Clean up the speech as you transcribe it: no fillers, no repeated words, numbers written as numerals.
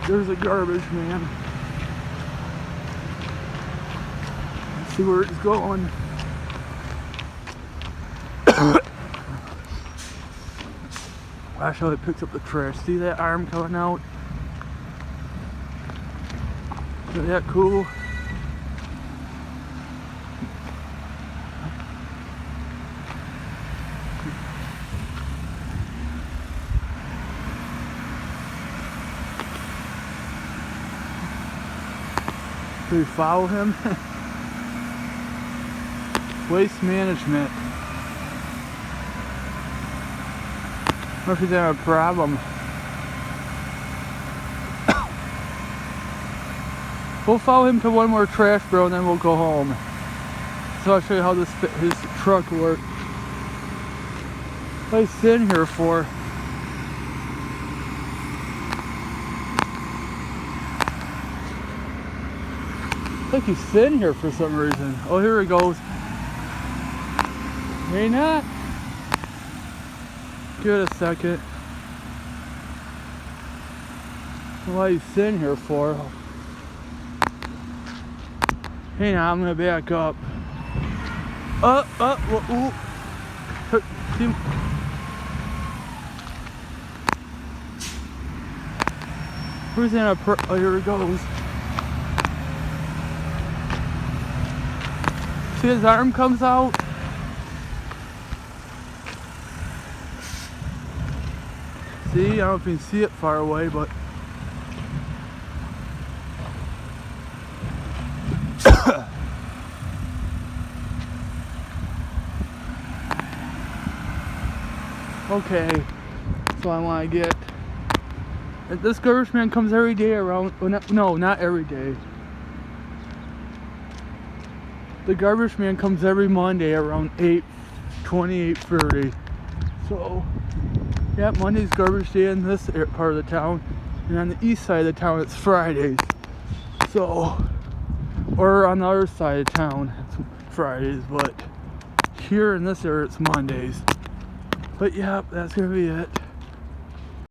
There's a garbage man. Let's see where it's going. Watch how it picks up the trash. See that arm coming out? Isn't that cool? Do we follow him? Waste management. What if he's having a problem? We'll follow him to one more trash barrel and then we'll go home. So I'll show you how his truck works. What he's sitting here for? I think he's sitting here for some reason. Oh, here he goes. May not. Give it a second. What he's sitting here for? Hang on, I'm gonna back up. Where's that? Oh, here it goes. See his arm comes out? See, I don't know if you can see it far away, but okay, that's what I want to get. This garbage man comes every day around, well, no, not every day. The garbage man comes every Monday around 8:20, 8:30. So, yeah, Monday's garbage day in this part of the town. And on the east side of the town, it's Fridays. So, or on the other side of town, it's Fridays. But here in this area, it's Mondays. But yeah, that's gonna be it.